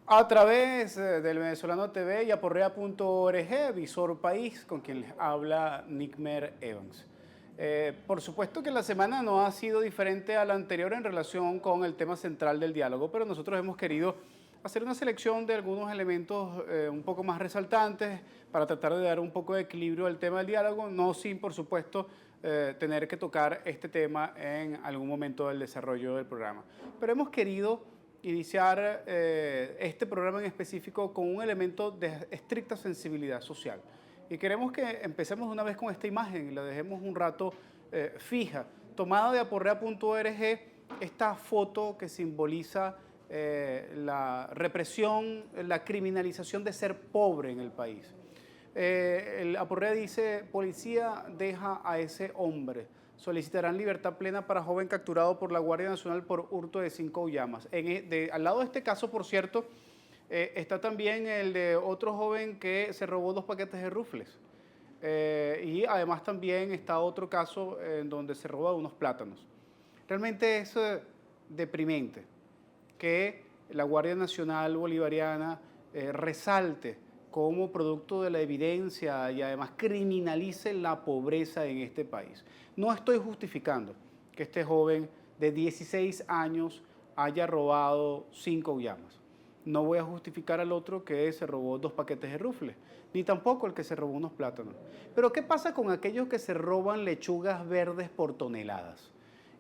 A través del Venezolano TV y aporrea.org, Visor País, con quien les habla Nickmer Evans. Por supuesto que la semana no ha sido diferente a la anterior en relación con el tema central del diálogo, pero nosotros hemos querido hacer una selección de algunos elementos un poco más resaltantes para tratar de dar un poco de equilibrio al tema del diálogo, no sin, por supuesto, tener que tocar este tema en algún momento del desarrollo del programa. Pero hemos querido iniciar este programa en específico con un elemento de estricta sensibilidad social. Y queremos que empecemos de una vez con esta imagen y la dejemos un rato fija, tomada de aporrea.org, esta foto que simboliza la represión, la criminalización de ser pobre en el país. El Aporrea dice, policía deja a ese hombre. Solicitarán libertad plena para joven capturado por la Guardia Nacional por hurto de 5 auyamas. Al lado de este caso, por cierto, está también el de otro joven que se robó 2 paquetes de rufles. Y además también está otro caso en donde se roba unos plátanos. Realmente es deprimente que la Guardia Nacional Bolivariana resalte como producto de la evidencia y además criminalice la pobreza en este país. No estoy justificando que este joven de 16 años haya robado 5 auyamas. No voy a justificar al otro que se robó 2 paquetes de rufles, ni tampoco el que se robó unos plátanos. Pero ¿qué pasa con aquellos que se roban lechugas verdes por toneladas?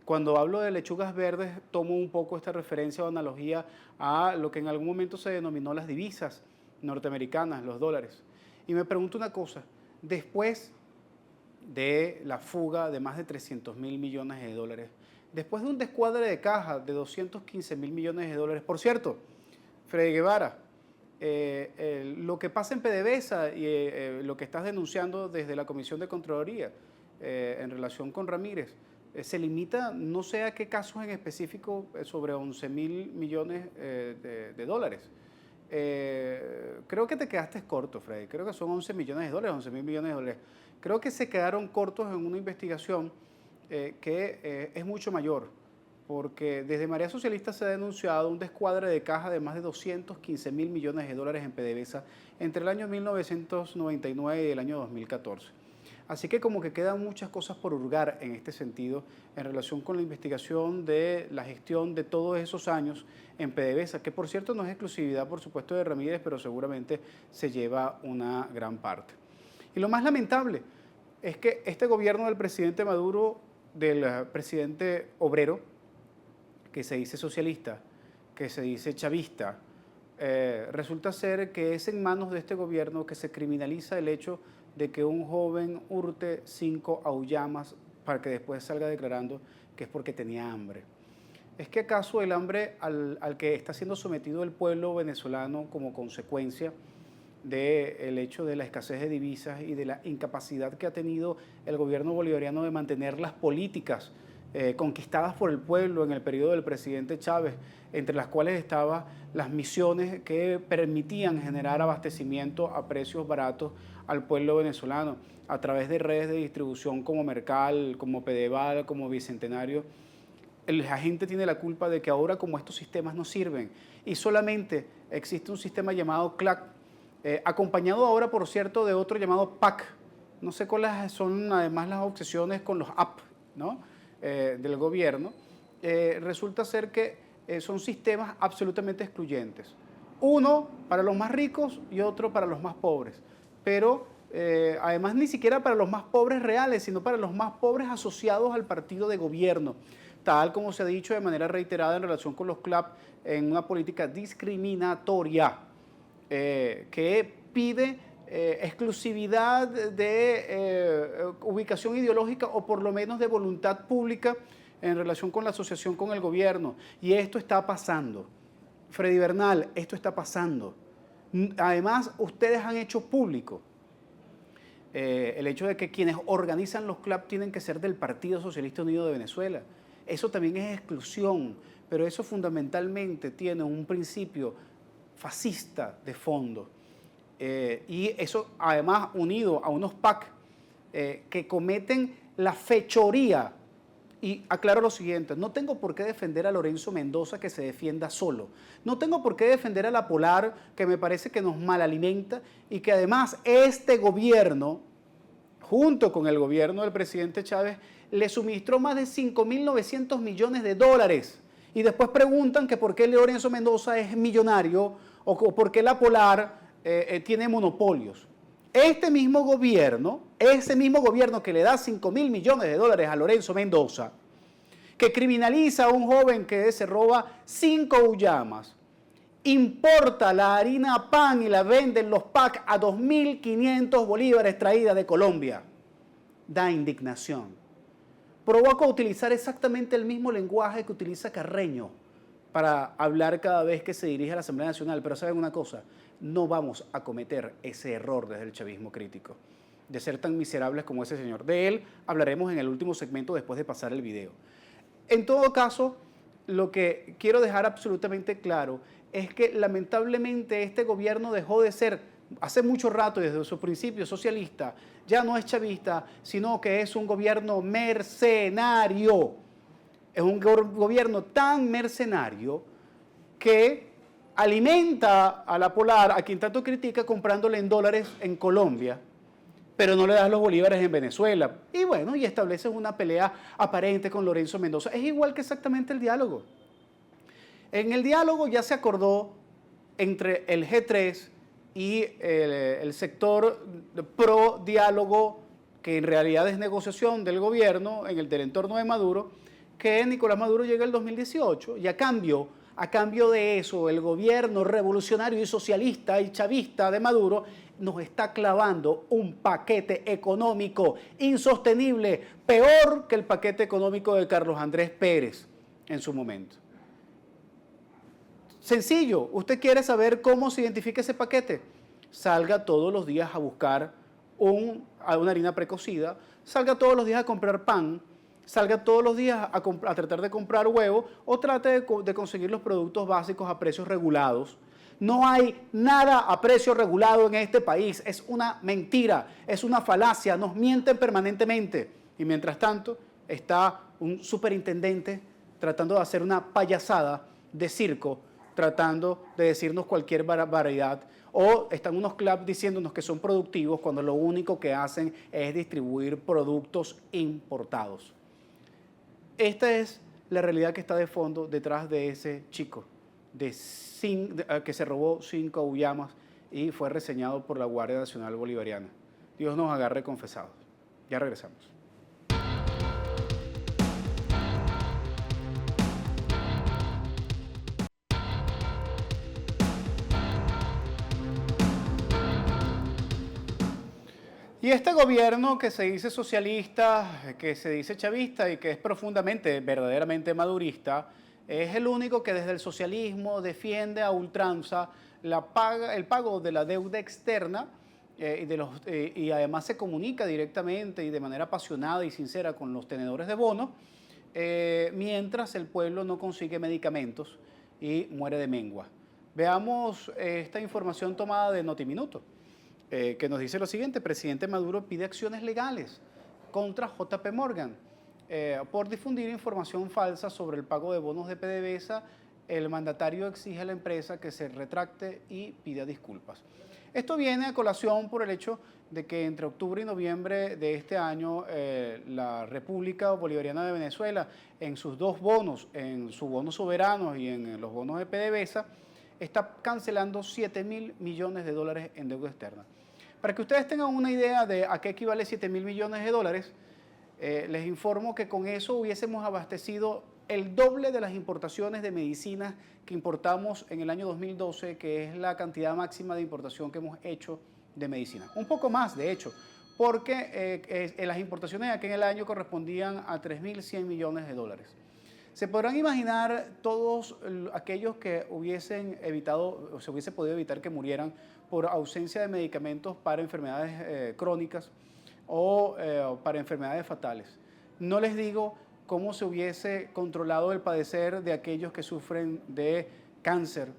Cuando hablo de lechugas verdes, tomo un poco esta referencia o analogía a lo que en algún momento se denominó las divisas norteamericanas, los dólares. Y me pregunto una cosa, después de la fuga de más de 300.000 millones de dólares, después de un descuadre de caja de 215.000 millones de dólares, por cierto, Freddy Guevara, lo que pasa en PDVSA y lo que estás denunciando desde la Comisión de Contraloría en relación con Ramírez, se limita, no sé a qué casos en específico, sobre 11.000 millones de dólares. Creo que te quedaste corto, Freddy. Creo que son 11 millones de dólares, 11.000 millones de dólares. Creo que se quedaron cortos en una investigación que es mucho mayor, porque desde Marea Socialista se ha denunciado un descuadre de caja de más de 215.000 millones de dólares en PDVSA entre el año 1999 y el año 2014. Así que como que quedan muchas cosas por hurgar en este sentido en relación con la investigación de la gestión de todos esos años en PDVSA, que por cierto no es exclusividad, por supuesto, de Ramírez, pero seguramente se lleva una gran parte. Y lo más lamentable es que este gobierno del presidente Maduro, del presidente obrero, que se dice socialista, que se dice chavista, resulta ser que es en manos de este gobierno que se criminaliza el hecho de que un joven hurte 5 auyamas para que después salga declarando que es porque tenía hambre. ¿Es que acaso el hambre al que está siendo sometido el pueblo venezolano como consecuencia del hecho de la escasez de divisas y de la incapacidad que ha tenido el gobierno bolivariano de mantener las políticas conquistadas por el pueblo en el periodo del presidente Chávez, entre las cuales estaban las misiones que permitían generar abastecimiento a precios baratos al pueblo venezolano a través de redes de distribución como Mercal, como Pedeval, como Bicentenario? La gente tiene la culpa de que ahora como estos sistemas no sirven y solamente existe un sistema llamado CLAC, acompañado ahora, por cierto, de otro llamado PAC. No sé cuáles son además las obsesiones con los apps, ¿no? Del gobierno. Resulta ser que son sistemas absolutamente excluyentes. Uno para los más ricos y otro para los más pobres. Pero además ni siquiera para los más pobres reales, sino para los más pobres asociados al partido de gobierno, tal como se ha dicho de manera reiterada en relación con los CLAP en una política discriminatoria que pide exclusividad de ubicación ideológica o por lo menos de voluntad pública en relación con la asociación con el gobierno. Y esto está pasando. Freddy Bernal, esto está pasando. Además, ustedes han hecho público el hecho de que quienes organizan los CLAP tienen que ser del Partido Socialista Unido de Venezuela. Eso también es exclusión, pero eso fundamentalmente tiene un principio fascista de fondo. Y eso además unido a unos PAC que cometen la fechoría y aclaro lo siguiente, no tengo por qué defender a Lorenzo Mendoza que se defienda solo. No tengo por qué defender a la Polar, que me parece que nos malalimenta y que además este gobierno, junto con el gobierno del presidente Chávez, le suministró más de 5.900 millones de dólares. Y después preguntan que por qué Lorenzo Mendoza es millonario o por qué la Polar tiene monopolios. Ese mismo gobierno que le da 5.000 millones de dólares a Lorenzo Mendoza, que criminaliza a un joven que se roba 5 ullamas, importa la harina pan y la vende en los packs a 2.500 bolívares traída de Colombia. Da indignación. Provoca utilizar exactamente el mismo lenguaje que utiliza Carreño para hablar cada vez que se dirige a la Asamblea Nacional. Pero ¿saben una cosa? No vamos a cometer ese error desde el chavismo crítico, de ser tan miserables como ese señor. De él hablaremos en el último segmento después de pasar el video. En todo caso, lo que quiero dejar absolutamente claro es que lamentablemente este gobierno dejó de ser, hace mucho rato, desde su principio socialista, ya no es chavista, sino que es un gobierno mercenario. Es un gobierno tan mercenario que alimenta a la Polar, a quien tanto critica, comprándole en dólares en Colombia, pero no le das los bolívares en Venezuela. Y bueno, y estableces una pelea aparente con Lorenzo Mendoza. Es igual que exactamente el diálogo. En el diálogo ya se acordó entre el G3 y el sector pro diálogo, que en realidad es negociación del gobierno del entorno de Maduro, que Nicolás Maduro llega el 2018 y a cambio de eso, el gobierno revolucionario y socialista y chavista de Maduro nos está clavando un paquete económico insostenible, peor que el paquete económico de Carlos Andrés Pérez en su momento. Sencillo, ¿usted quiere saber cómo se identifica ese paquete? Salga todos los días a buscar una harina precocida, salga todos los días a comprar pan, salga todos los días a tratar de comprar huevo o trate de conseguir los productos básicos a precios regulados. No hay nada a precio regulado en este país. Es una mentira, es una falacia, nos mienten permanentemente. Y mientras tanto está un superintendente tratando de hacer una payasada de circo, tratando de decirnos cualquier barbaridad, o están unos clubs diciéndonos que son productivos cuando lo único que hacen es distribuir productos importados. Esta es la realidad que está de fondo detrás de ese chico que se robó 5 auyamas y fue reseñado por la Guardia Nacional Bolivariana. Dios nos agarre confesados. Ya regresamos. Y este gobierno que se dice socialista, que se dice chavista y que es profundamente, verdaderamente madurista, es el único que desde el socialismo defiende a ultranza el pago de la deuda externa y además se comunica directamente y de manera apasionada y sincera con los tenedores de bonos, mientras el pueblo no consigue medicamentos y muere de mengua. Veamos esta información tomada de Notiminuto, que nos dice lo siguiente: presidente Maduro pide acciones legales contra JP Morgan por difundir información falsa sobre el pago de bonos de PDVSA. El mandatario exige a la empresa que se retracte y pida disculpas. Esto viene a colación por el hecho de que entre octubre y noviembre de este año la República Bolivariana de Venezuela, en sus dos bonos, en su bono soberano y en los bonos de PDVSA, está cancelando 7.000 millones de dólares en deuda externa. Para que ustedes tengan una idea de a qué equivale 7.000 millones de dólares, les informo que con eso hubiésemos abastecido el doble de las importaciones de medicinas que importamos en el año 2012, que es la cantidad máxima de importación que hemos hecho de medicina. Un poco más, de hecho, porque las importaciones de aquel en el año correspondían a 3.100 millones de dólares. Se podrán imaginar todos aquellos que hubiesen evitado, o se hubiese podido evitar que murieran por ausencia de medicamentos para enfermedades crónicas o para enfermedades fatales. No les digo cómo se hubiese controlado el padecer de aquellos que sufren de cáncer,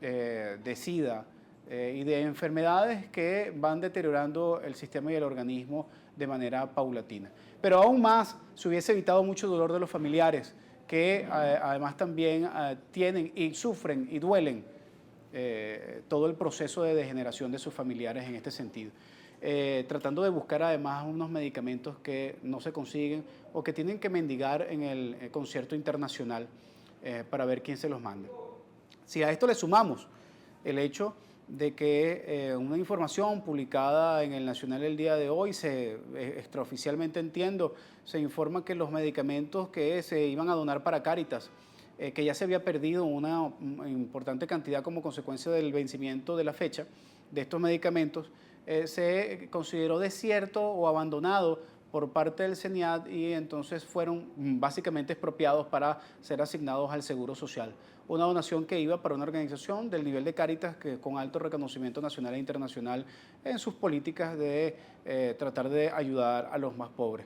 de SIDA y de enfermedades que van deteriorando el sistema y el organismo de manera paulatina. pero aún más se hubiese evitado mucho dolor de los familiares, que además también tienen y sufren y duelen todo el proceso de degeneración de sus familiares en este sentido. Tratando de buscar además unos medicamentos que no se consiguen o que tienen que mendigar en el concierto internacional para ver quién se los manda. Si a esto le sumamos el hecho de que una información publicada en el Nacional el día de hoy, extraoficialmente entiendo, se informa que los medicamentos que se iban a donar para Cáritas, que ya se había perdido una importante cantidad como consecuencia del vencimiento de la fecha de estos medicamentos, se consideró desierto o abandonado por parte del CENIAT y entonces fueron básicamente expropiados para ser asignados al Seguro Social. Una donación que iba para una organización del nivel de Cáritas que con alto reconocimiento nacional e internacional en sus políticas de tratar de ayudar a los más pobres.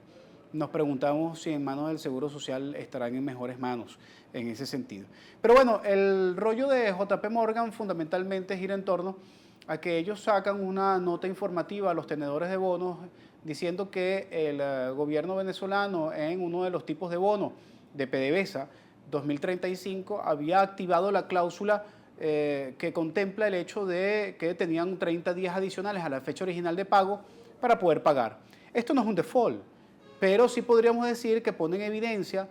Nos preguntamos si en manos del Seguro Social estarán en mejores manos en ese sentido. Pero bueno, el rollo de JP Morgan fundamentalmente gira en torno a que ellos sacan una nota informativa a los tenedores de bonos diciendo que el gobierno venezolano en uno de los tipos de bono de PDVSA 2035 había activado la cláusula que contempla el hecho de que tenían 30 días adicionales a la fecha original de pago para poder pagar. Esto no es un default, pero sí podríamos decir que pone en evidencia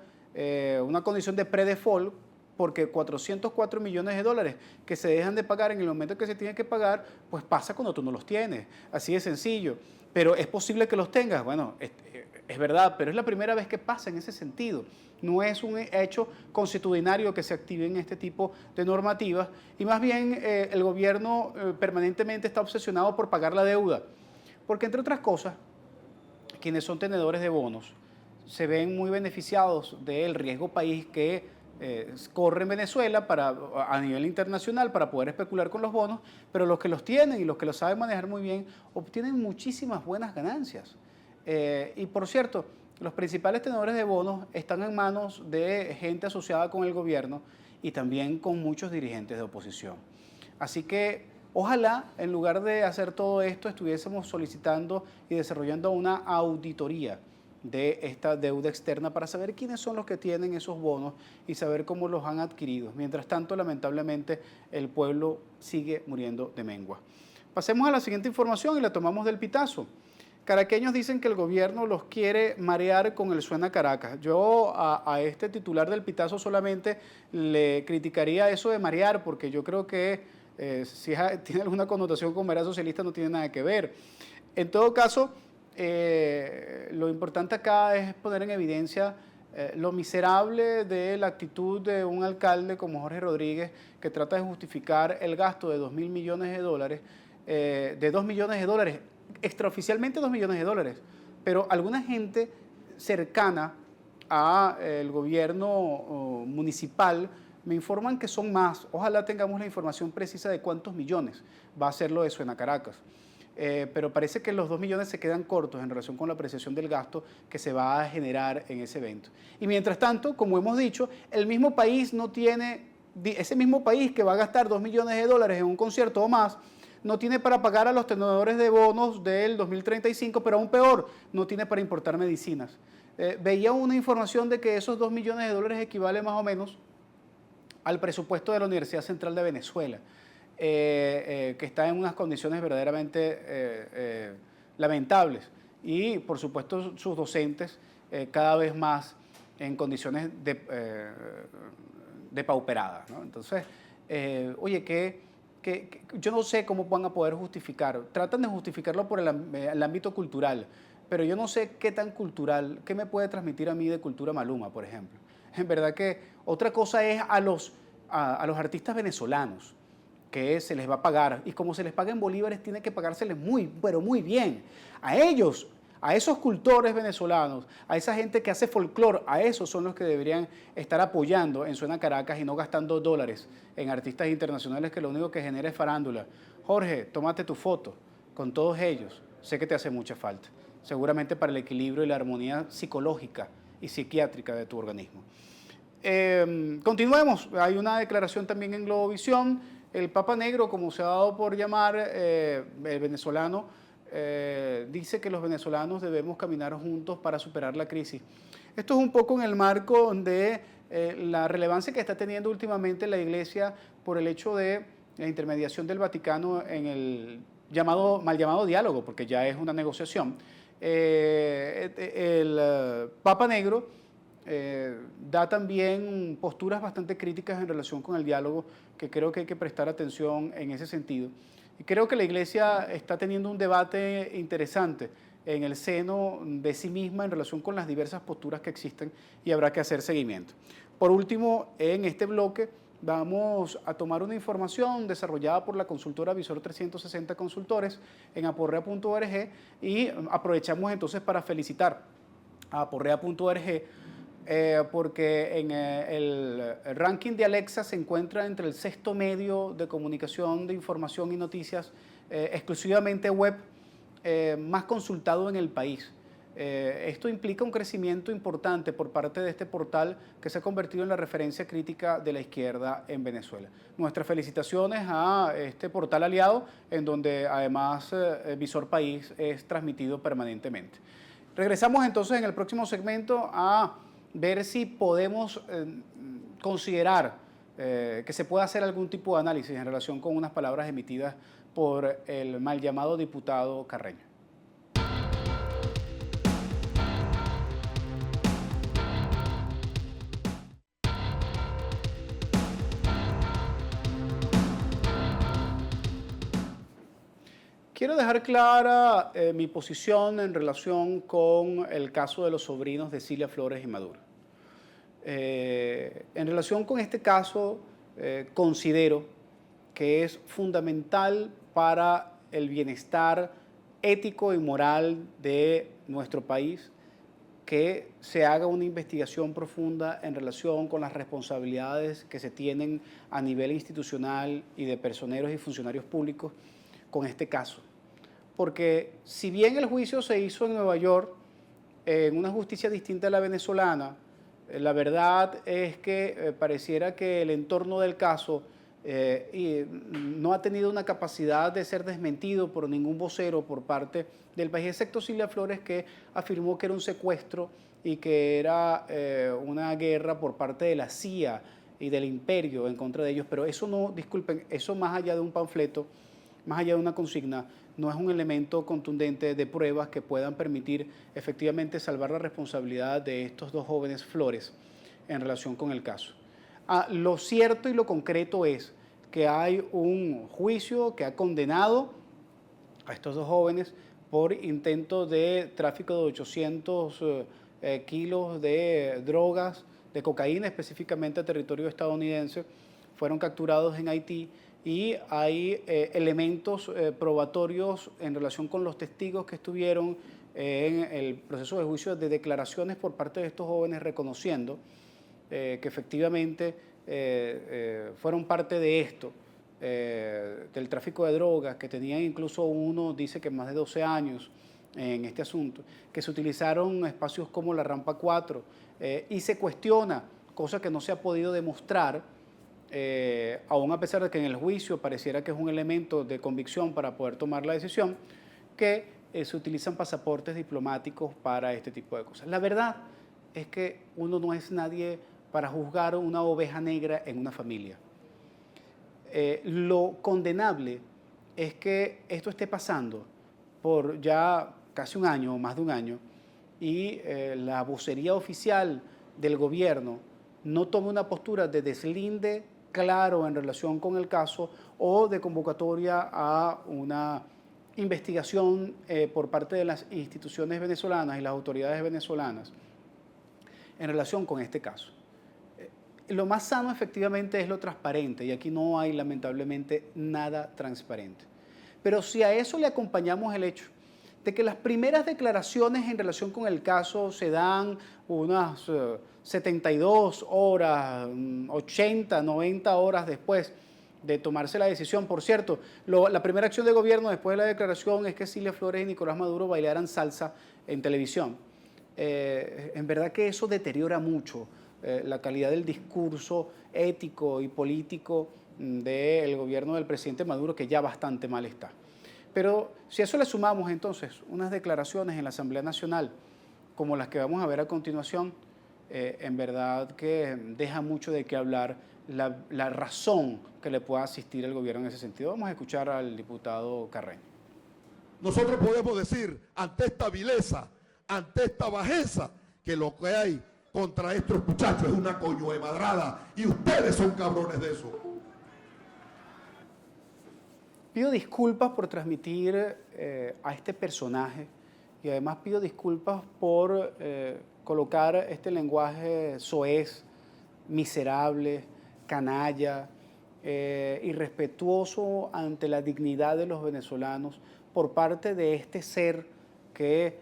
una condición de pre-default porque 404 millones de dólares que se dejan de pagar en el momento que se tienen que pagar, pues pasa cuando tú no los tienes, así de sencillo. Pero es posible que los tengas, bueno, es verdad, pero es la primera vez que pasa en ese sentido. No es un hecho consuetudinario que se active en este tipo de normativas y más bien el gobierno permanentemente está obsesionado por pagar la deuda, porque entre otras cosas, quienes son tenedores de bonos se ven muy beneficiados del riesgo país que corre en Venezuela a nivel internacional para poder especular con los bonos, pero los que los tienen y los que los saben manejar muy bien obtienen muchísimas buenas ganancias. Y por cierto, los principales tenedores de bonos están en manos de gente asociada con el gobierno y también con muchos dirigentes de oposición. Así que ojalá, en lugar de hacer todo esto, estuviésemos solicitando y desarrollando una auditoría de esta deuda externa para saber quiénes son los que tienen esos bonos y saber cómo los han adquirido. Mientras tanto, lamentablemente, el pueblo sigue muriendo de mengua. Pasemos a la siguiente información y la tomamos del pitazo. Caraqueños dicen que el gobierno los quiere marear con el Suena Caracas. Yo a este titular del pitazo solamente le criticaría eso de marear, porque yo creo que si tiene alguna connotación con marea socialista no tiene nada que ver. En todo caso, lo importante acá es poner en evidencia lo miserable de la actitud de un alcalde como Jorge Rodríguez, que trata de justificar el gasto de 2.000 millones de dólares, de 2 millones de dólares, extraoficialmente 2 millones de dólares, pero alguna gente cercana al gobierno municipal me informan que son más. Ojalá tengamos la información precisa de cuántos millones va a ser lo de Suena Caracas. Pero parece que los 2 millones se quedan cortos en relación con la apreciación del gasto que se va a generar en ese evento. Y mientras tanto, como hemos dicho, el mismo país no tiene, ese mismo país que va a gastar 2 millones de dólares en un concierto o más, no tiene para pagar a los tenedores de bonos del 2035, pero aún peor, no tiene para importar medicinas. Veía una información de que esos 2 millones de dólares equivale más o menos al presupuesto de la Universidad Central de Venezuela. Que está en unas condiciones verdaderamente lamentables y por supuesto sus docentes cada vez más en condiciones depauperadas, ¿no? Entonces, oye, yo no sé cómo van a poder justificar, tratan de justificarlo por el ámbito cultural, pero yo no sé qué tan cultural, qué me puede transmitir a mí de cultura Maluma, por ejemplo. En verdad que otra cosa es a los artistas venezolanos, que se les va a pagar, y como se les paga en bolívares, tiene que pagárseles pero muy bien. A ellos, a esos cultores venezolanos, a esa gente que hace folclore, a esos son los que deberían estar apoyando en Suena Caracas y no gastando dólares en artistas internacionales que lo único que genera es farándula. Jorge, tómate tu foto con todos ellos, sé que te hace mucha falta, seguramente para el equilibrio y la armonía psicológica y psiquiátrica de tu organismo. Continuemos, hay una declaración también en Globovisión. El Papa Negro, como se ha dado por llamar, el venezolano, dice que los venezolanos debemos caminar juntos para superar la crisis. Esto es un poco en el marco de la relevancia que está teniendo últimamente la Iglesia por el hecho de la intermediación del Vaticano en el mal llamado diálogo, porque ya es una negociación. El Papa Negro da también posturas bastante críticas en relación con el diálogo, que creo que hay que prestar atención en ese sentido. Y creo que la Iglesia está teniendo un debate interesante en el seno de sí misma en relación con las diversas posturas que existen y habrá que hacer seguimiento. Por último, en este bloque vamos a tomar una información desarrollada por la consultora Visor 360 Consultores en aporrea.org y aprovechamos entonces para felicitar a aporrea.org porque en el ranking de Alexa se encuentra entre el sexto medio de comunicación de información y noticias exclusivamente web más consultado en el país. Esto implica un crecimiento importante por parte de este portal que se ha convertido en la referencia crítica de la izquierda en Venezuela. Nuestras felicitaciones a este portal aliado, en donde además Visor País es transmitido permanentemente. Regresamos entonces en el próximo segmento a ver si podemos considerar que se pueda hacer algún tipo de análisis en relación con unas palabras emitidas por el mal llamado diputado Carreño. Quiero dejar clara mi posición en relación con el caso de los sobrinos de Cilia Flores y Maduro. En relación con este caso, considero que es fundamental para el bienestar ético y moral de nuestro país que se haga una investigación profunda en relación con las responsabilidades que se tienen a nivel institucional y de personeros y funcionarios públicos con este caso. Porque si bien el juicio se hizo en Nueva York, en una justicia distinta a la venezolana, la verdad es que pareciera que el entorno del caso no ha tenido una capacidad de ser desmentido por ningún vocero por parte del país, excepto Cilia Flores, que afirmó que era un secuestro y que era una guerra por parte de la CIA y del imperio en contra de ellos. Pero eso no, disculpen, eso más allá de un panfleto, más allá de una consigna, no es un elemento contundente de pruebas que puedan permitir efectivamente salvar la responsabilidad de estos dos jóvenes Flores en relación con el caso. Lo cierto y lo concreto es que hay un juicio que ha condenado a estos dos jóvenes por intento de tráfico de 800 kilos de drogas, de cocaína específicamente a territorio estadounidense. Fueron capturados en Haití y hay elementos probatorios en relación con los testigos que estuvieron en el proceso de juicio de declaraciones por parte de estos jóvenes reconociendo que efectivamente fueron parte de esto, del tráfico de drogas, que tenían incluso uno, dice que más de 12 años en este asunto, que se utilizaron espacios como la Rampa 4 y se cuestiona, cosa que no se ha podido demostrar, aún a pesar de que en el juicio pareciera que es un elemento de convicción para poder tomar la decisión, que se utilizan pasaportes diplomáticos para este tipo de cosas. La verdad es que uno no es nadie para juzgar una oveja negra en una familia. Lo condenable es que esto esté pasando por ya casi un año o más de un año y la vocería oficial del gobierno no tome una postura de deslinde claro en relación con el caso o de convocatoria a una investigación por parte de las instituciones venezolanas y las autoridades venezolanas en relación con este caso. Lo más sano efectivamente es lo transparente y aquí no hay lamentablemente nada transparente. Pero si a eso le acompañamos el hecho de que las primeras declaraciones en relación con el caso se dan unas 72 horas, 80, 90 horas después de tomarse la decisión. Por cierto, la primera acción de gobierno después de la declaración es que Cilia Flores y Nicolás Maduro bailaran salsa en televisión. En verdad que eso deteriora mucho la calidad del discurso ético y político del gobierno del presidente Maduro, que ya bastante mal está. Pero si a eso le sumamos entonces unas declaraciones en la Asamblea Nacional, como las que vamos a ver a continuación, en verdad que deja mucho de qué hablar la razón que le pueda asistir al gobierno en ese sentido. Vamos a escuchar al diputado Carreño. Nosotros podemos decir ante esta vileza, ante esta bajeza, que lo que hay contra estos muchachos es una coño de madrada y ustedes son cabrones de eso. Pido disculpas por transmitir a este personaje y además pido disculpas por colocar este lenguaje soez, miserable, canalla, irrespetuoso ante la dignidad de los venezolanos por parte de este ser que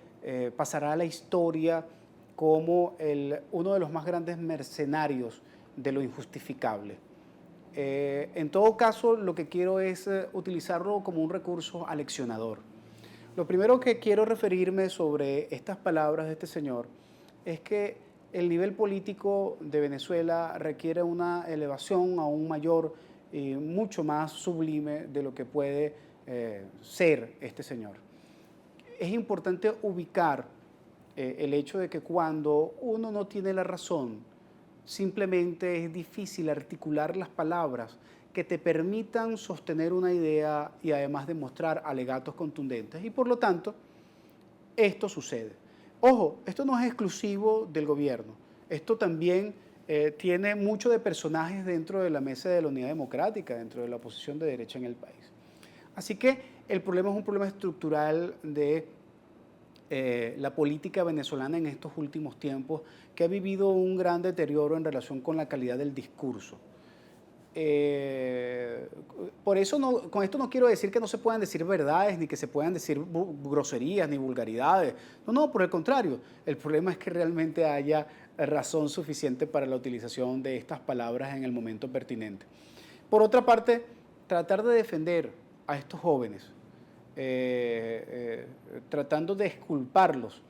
pasará a la historia como uno de los más grandes mercenarios de lo injustificable. En todo caso, lo que quiero es utilizarlo como un recurso aleccionador. Lo primero que quiero referirme sobre estas palabras de este señor es que el nivel político de Venezuela requiere una elevación aún mayor y mucho más sublime de lo que puede ser este señor. Es importante ubicar el hecho de que cuando uno no tiene la razón, simplemente es difícil articular las palabras que te permitan sostener una idea y además demostrar alegatos contundentes. Y por lo tanto, esto sucede. Ojo, esto no es exclusivo del gobierno. Esto también tiene mucho de personajes dentro de la mesa de la Unidad Democrática, dentro de la oposición de derecha en el país. Así que el problema es un problema estructural de la política venezolana en estos últimos tiempos, que ha vivido un gran deterioro en relación con la calidad del discurso. Por eso con esto no quiero decir que no se puedan decir verdades, ni que se puedan decir groserías, ni vulgaridades. No, no, por el contrario. El problema es que realmente haya razón suficiente para la utilización de estas palabras en el momento pertinente. Por otra parte, tratar de defender a estos jóvenes, tratando de exculparlos,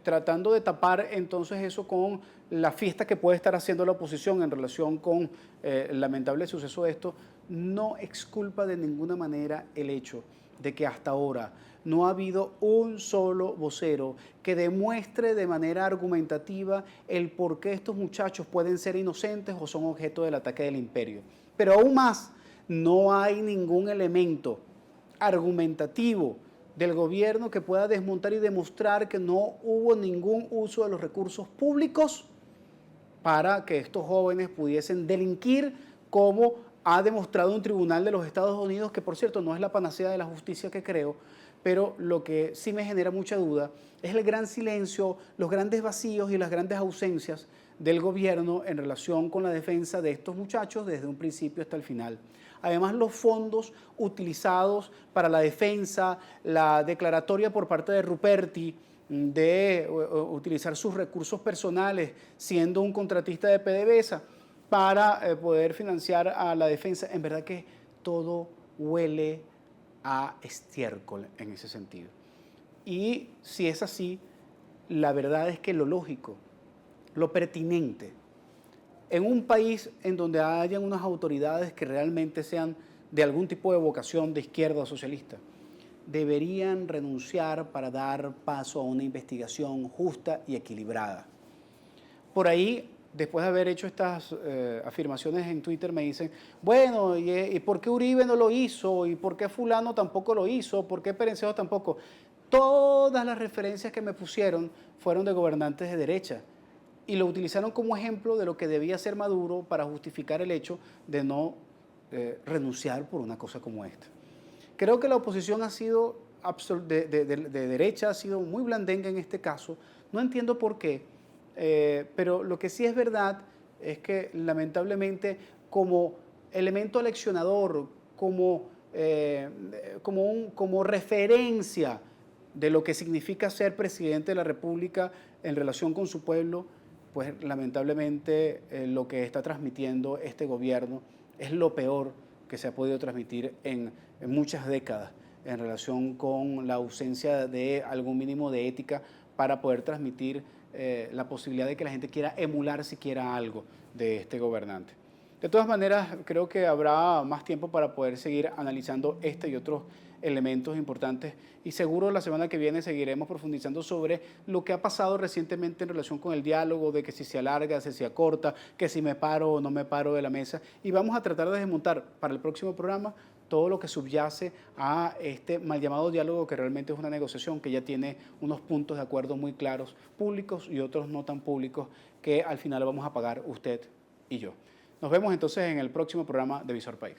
tratando de tapar entonces eso con la fiesta que puede estar haciendo la oposición en relación con el lamentable suceso de esto, no exculpa de ninguna manera el hecho de que hasta ahora no ha habido un solo vocero que demuestre de manera argumentativa el por qué estos muchachos pueden ser inocentes o son objeto del ataque del imperio. Pero aún más, no hay ningún elemento argumentativo del gobierno que pueda desmontar y demostrar que no hubo ningún uso de los recursos públicos para que estos jóvenes pudiesen delinquir, como ha demostrado un tribunal de los Estados Unidos, que por cierto no es la panacea de la justicia que creo, pero lo que sí me genera mucha duda es el gran silencio, los grandes vacíos y las grandes ausencias del gobierno en relación con la defensa de estos muchachos desde un principio hasta el final. Además, los fondos utilizados para la defensa, la declaratoria por parte de Ruperti de utilizar sus recursos personales siendo un contratista de PDVSA para poder financiar a la defensa, en verdad que todo huele a estiércol en ese sentido. Y si es así, la verdad es que lo lógico, lo pertinente, en un país en donde hayan unas autoridades que realmente sean de algún tipo de vocación de izquierda o socialista, deberían renunciar para dar paso a una investigación justa y equilibrada. Por ahí, después de haber hecho estas afirmaciones en Twitter, me dicen, bueno, ¿y por qué Uribe no lo hizo? ¿Y por qué fulano tampoco lo hizo? ¿Por qué Perencejo tampoco? Todas las referencias que me pusieron fueron de gobernantes de derecha y lo utilizaron como ejemplo de lo que debía hacer Maduro para justificar el hecho de no renunciar por una cosa como esta. Creo que la oposición ha sido de derecha, ha sido muy blandenga en este caso. No entiendo por qué, pero lo que sí es verdad es que lamentablemente como elemento aleccionador, como referencia de lo que significa ser presidente de la República en relación con su pueblo, pues lamentablemente lo que está transmitiendo este gobierno es lo peor que se ha podido transmitir en muchas décadas en relación con la ausencia de algún mínimo de ética para poder transmitir la posibilidad de que la gente quiera emular siquiera algo de este gobernante. De todas maneras, creo que habrá más tiempo para poder seguir analizando este y otros elementos importantes y seguro la semana que viene seguiremos profundizando sobre lo que ha pasado recientemente en relación con el diálogo, de que si se alarga, si se acorta, que si me paro o no me paro de la mesa y vamos a tratar de desmontar para el próximo programa todo lo que subyace a este mal llamado diálogo que realmente es una negociación que ya tiene unos puntos de acuerdo muy claros, públicos y otros no tan públicos, que al final vamos a pagar usted y yo. Nos vemos entonces en el próximo programa de Visor País.